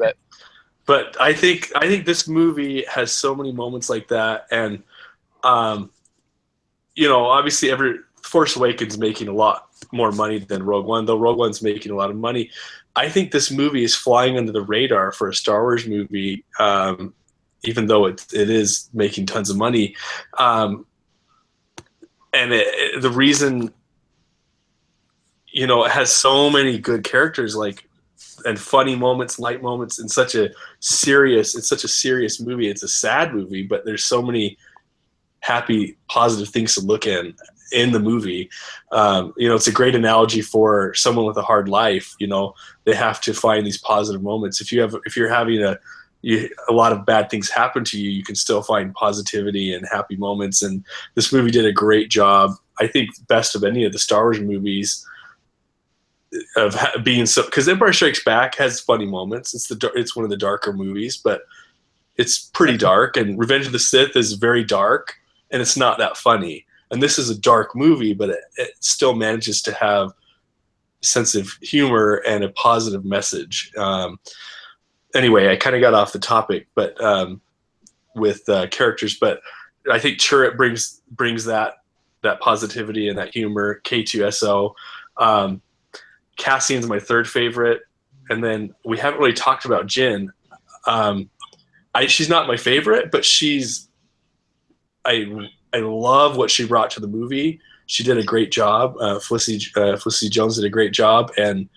But I think this movie has so many moments like that, and you know, obviously Force Awakens making a lot more money than Rogue One, though Rogue One's making a lot of money. I think this movie is flying under the radar for a Star Wars movie, even though it is making tons of money. And the reason, you know, it has so many good characters, like, and funny moments, light moments, and it's such a serious movie. It's a sad movie, but there's so many happy, positive things to look in the movie. You know, it's a great analogy for someone with a hard life. You know, they have to find these positive moments. If you're having a lot of bad things happen to you, you can still find positivity and happy moments. And this movie did a great job. I think best of any of the Star Wars movies of being so, because Empire Strikes Back has funny moments. It's one of the darker movies, but it's pretty dark. And Revenge of the Sith is very dark, and it's not that funny. And this is a dark movie, but it still manages to have a sense of humor and a positive message. Anyway, I kind of got off the topic, but with characters, but I think Chirrut brings that positivity and that humor. K2SO. Cassian's my third favorite, and then we haven't really talked about Jyn. She's not my favorite, but I love what she brought to the movie. She did a great job. Felicity Jones did a great job, and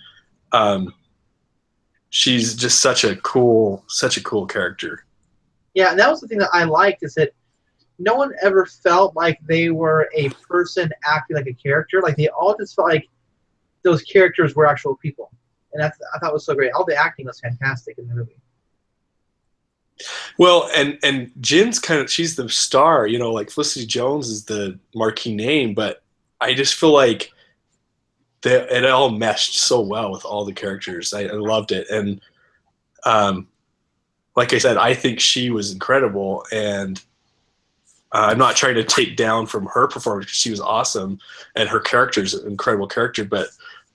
she's just such a cool character. Yeah, and that was the thing that I liked, is that no one ever felt like they were a person acting like a character. Like, they all just felt like those characters were actual people, and I thought it was so great. All the acting was fantastic in the movie. Well, and Jyn's she's the star, you know, like Felicity Jones is the marquee name, but I just feel like it all meshed so well with all the characters. I loved it. And like I said, I think she was incredible, and I'm not trying to take down from her performance, because she was awesome, and her character's an incredible character, but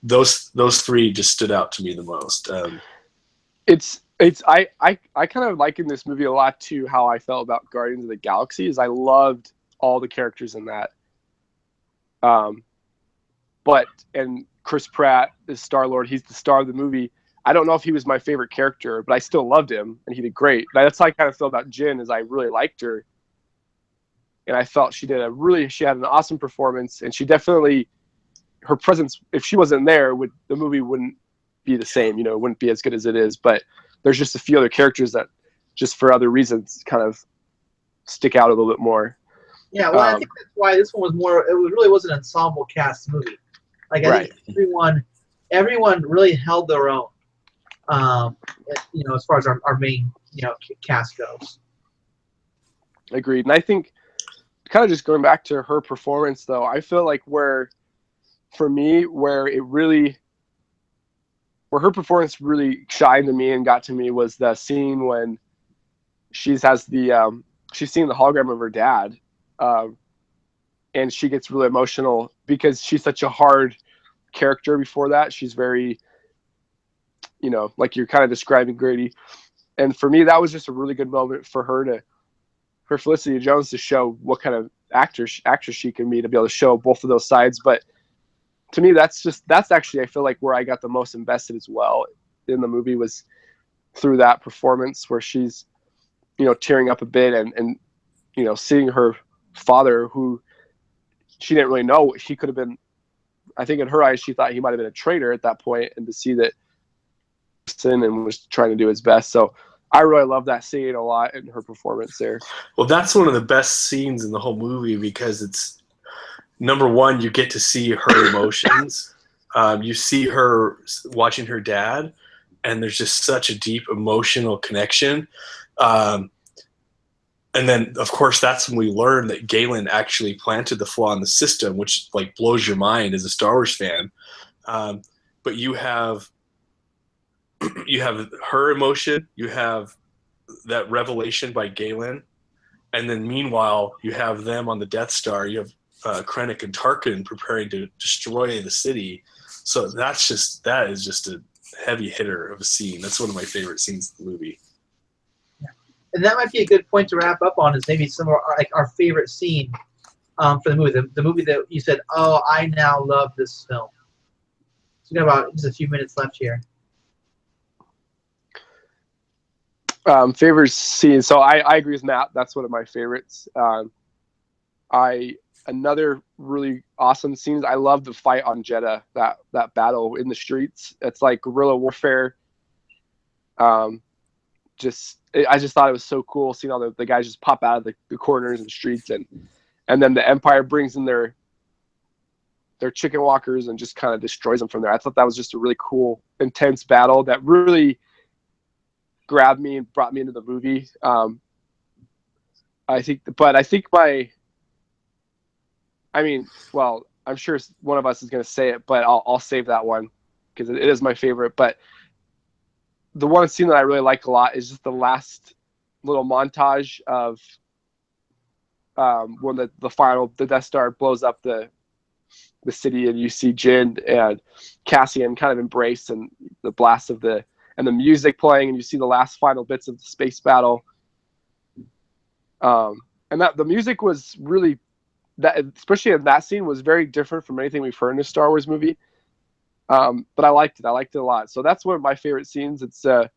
those three just stood out to me the most. I kind of liken this movie a lot to how I felt about Guardians of the Galaxy. Is I loved all the characters in that. And Chris Pratt is Star-Lord. He's the star of the movie. I don't know if he was my favorite character, but I still loved him, and he did great. That's how I kind of feel about Jyn, is I really liked her, and I felt she had an awesome performance, and she definitely, her presence, if she wasn't there, the movie wouldn't be the same. You know, it wouldn't be as good as it is. But there's just a few other characters that, just for other reasons, kind of stick out a little bit more. Yeah, well, I think that's why this one was more. It really was an ensemble cast movie. Like, I think everyone really held their own. You know, as far as our main, you know, cast goes. Agreed, and I think, kind of just going back to her performance, though, I feel like where her performance really shined to me and got to me was the scene when she's seeing the hologram of her dad, and she gets really emotional because she's such a hard character before that. She's very, you know, like you're kind of describing, Grady. And for me, that was just a really good moment for Felicity Jones to show what kind of actress she can be, to be able to show both of those sides. But to me, that's actually, I feel like, where I got the most invested as well in the movie, was through that performance where she's, you know, tearing up a bit, and you know, seeing her father, who she didn't really know. He could have been, I think in her eyes, she thought he might have been a traitor at that point, and to see that and was trying to do his best. So I really love that scene a lot, in her performance there. Well, that's one of the best scenes in the whole movie, because it's, number one, you get to see her emotions, You see her watching her dad, and there's just such a deep emotional connection. And then, of course, that's when we learn that Galen actually planted the flaw in the system, which like blows your mind as a Star Wars fan. But you have her emotion, you have that revelation by Galen, and then meanwhile you have them on the Death Star. You have Krennic and Tarkin preparing to destroy the city. So that is just a heavy hitter of a scene. That's one of my favorite scenes in the movie. And that might be a good point to wrap up on, is maybe some of our favorite scene for the movie. The movie that you said, oh, I now love this film. So we got about just a few minutes left here. Favorite scene. So I agree with Matt. That's one of my favorites. Another really awesome scenes. I love the fight on Jeddah. That battle in the streets. It's like guerrilla warfare. I just thought it was so cool seeing all the guys just pop out of the corners and streets, and then the Empire brings in their chicken walkers and just kind of destroys them from there. I thought that was just a really cool, intense battle that really grabbed me and brought me into the movie. I'm sure one of us is going to say it, but I'll save that one because it is my favorite. But the one scene that I really like a lot is just the last little montage of when the Death Star blows up the city, and you see Jyn and Cassian kind of embrace, and the blast of the music playing, and you see the last final bits of the space battle. And that the music was really, that especially in that scene, was very different from anything we've heard in a Star Wars movie. But I liked it. I liked it a lot. So that's one of my favorite scenes. It's a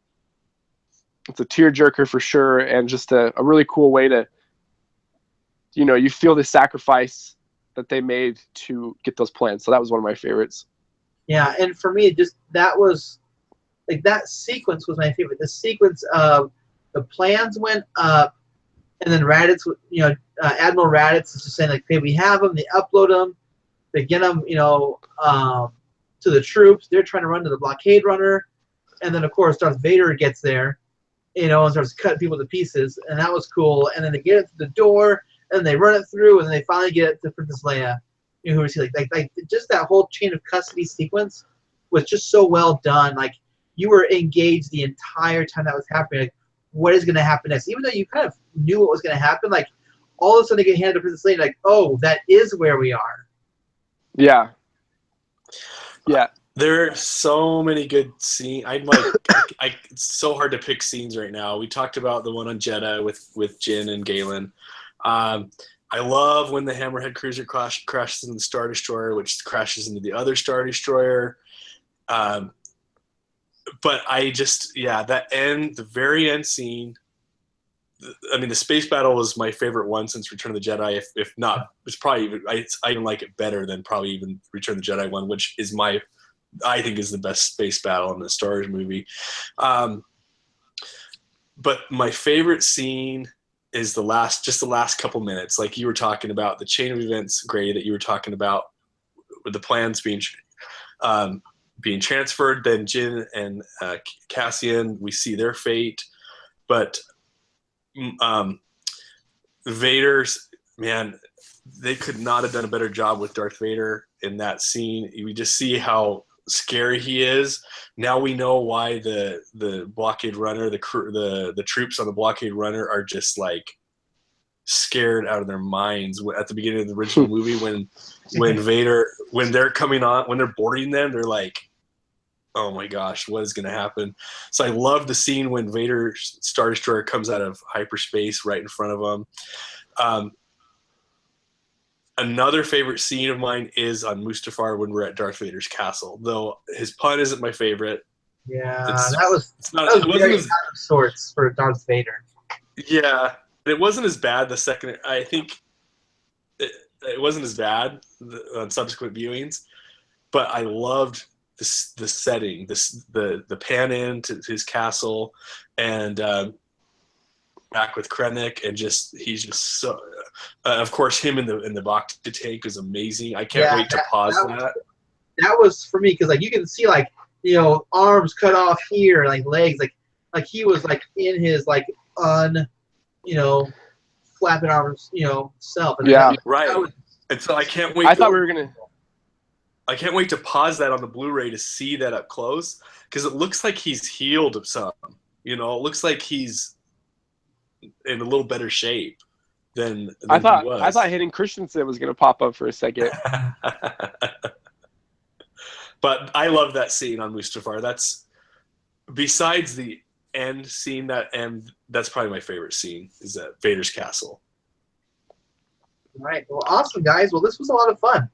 tearjerker for sure, and just a really cool way to, you feel the sacrifice that they made to get those plans. So that was one of my favorites. Yeah, and for me, just that was like, that sequence was my favorite. The sequence of the plans went up, and then Raditz, Admiral Raditz is just saying like, "Hey, we have them." They upload them, they get them, to the troops. They're trying to run to the blockade runner, and then of course Darth Vader gets there, and starts cutting people to pieces, and that was cool. And then they get it to the door, and they run it through, and then they finally get it to Princess Leia, who we see like just that whole chain of custody sequence was just so well done. Like, you were engaged the entire time that was happening. Like, what is going to happen next? Even though you kind of knew what was going to happen, like, all of a sudden they get handed to Princess Leia, like, oh, that is where we are. Yeah. There are so many good scenes. It's so hard to pick scenes right now. We talked about the one on Jeddah with Jyn and Galen. I love when the Hammerhead cruiser crashes into the Star Destroyer, which crashes into the other Star Destroyer. But the very end scene. The space battle was my favorite one since Return of the Jedi. If not, it's probably I even like it better than probably even Return of the Jedi one, which is I think is the best space battle in the Star Wars movie. But my favorite scene is the last couple minutes, like you were talking about, the chain of events, Gray, that you were talking about, with the plans being transferred. Then Jyn and Cassian, we see their fate, but Vader's, man, they could not have done a better job with Darth Vader in that scene. We just see how scary he is. Now we know why the blockade runner, the troops on the blockade runner are just like scared out of their minds. At the beginning of the original movie, when they're coming on, when they're boarding them, they're like, oh my gosh, what is going to happen? So I love the scene when Vader's Star Destroyer comes out of hyperspace right in front of him. Another favorite scene of mine is on Mustafar when we're at Darth Vader's castle. Though his pun isn't my favorite. Yeah, that was very out of sorts for Darth Vader. Yeah, it wasn't as bad the second. I think it wasn't as bad on subsequent viewings, but I loved the setting, the pan in to his castle, and back with Krennic, and he's just so. Of course, him in the Bacta tank is amazing. I can't wait to pause that. that was for me because like you can see like arms cut off here, like legs, like he was like in his like flapping arms, self. And Yeah. Right. was, and so I can't wait. I thought we were gonna. I can't wait to pause that on the Blu-ray to see that up close because it looks like he's healed some. It looks like he's in a little better shape than I thought he was. I thought Hayden Christensen was gonna pop up for a second. But I love that scene on Mustafar. That's besides the end scene. That's probably my favorite scene. Is at Vader's castle. All right. Well, awesome, guys. Well, this was a lot of fun.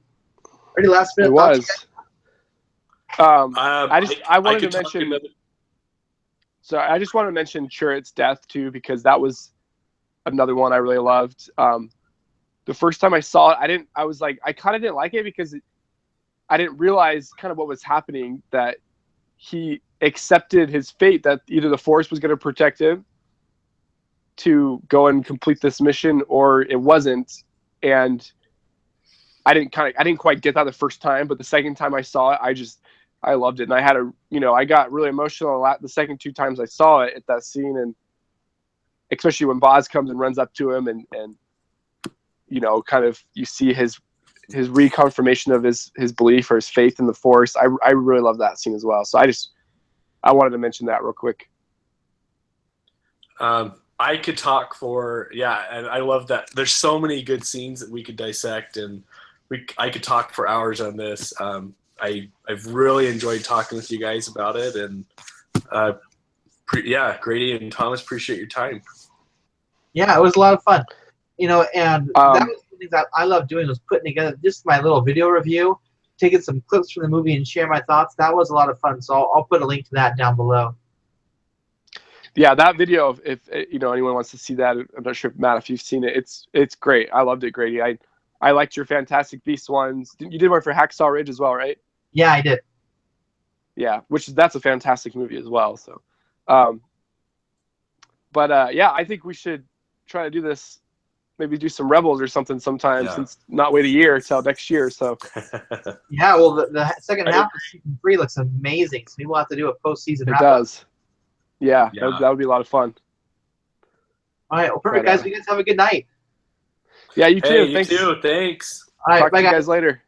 Already last minute. It was. I wanted to mention. So I just wanted to mention Chirrut's death too because that was another one I really loved. The first time I saw it, I kind of didn't like it because I didn't realize kind of what was happening, that he accepted his fate, that either the Force was going to protect him to go and complete this mission or it wasn't. And I didn't quite get that the first time, but the second time I saw it, I loved it. And I got really emotional the second 2 times I saw it at that scene. And especially when Boz comes and runs up to him and kind of you see his reconfirmation of his belief or his faith in the Force. I really love that scene as well. So I wanted to mention that real quick. I could talk and I love that. There's so many good scenes that we could dissect, and I could talk for hours on this. I've really enjoyed talking with you guys about it, and Grady and Thomas, appreciate your time. Yeah, it was a lot of fun. And that was the things that I love doing, was putting together just my little video review, taking some clips from the movie and share my thoughts. That was a lot of fun. So I'll put a link to that down below. Yeah, that video, if anyone wants to see that, I'm not sure, Matt, if you've seen it, it's great. I loved it, Grady. I liked your Fantastic Beasts ones. You did one for Hacksaw Ridge as well, right? Yeah, I did. Yeah, that's a fantastic movie as well. So, I think we should try to do this. Maybe do some Rebels or something sometime, since not wait a year till next year. So, yeah. Well, the second half of season 3 looks amazing. So maybe we'll have to do a postseason. It does. Yeah. That would be a lot of fun. All right. Well, perfect, guys. You guys have a good night. Yeah, you too. Hey, you Thanks. too. Thanks. All right. Talk bye, to you guys. guys later.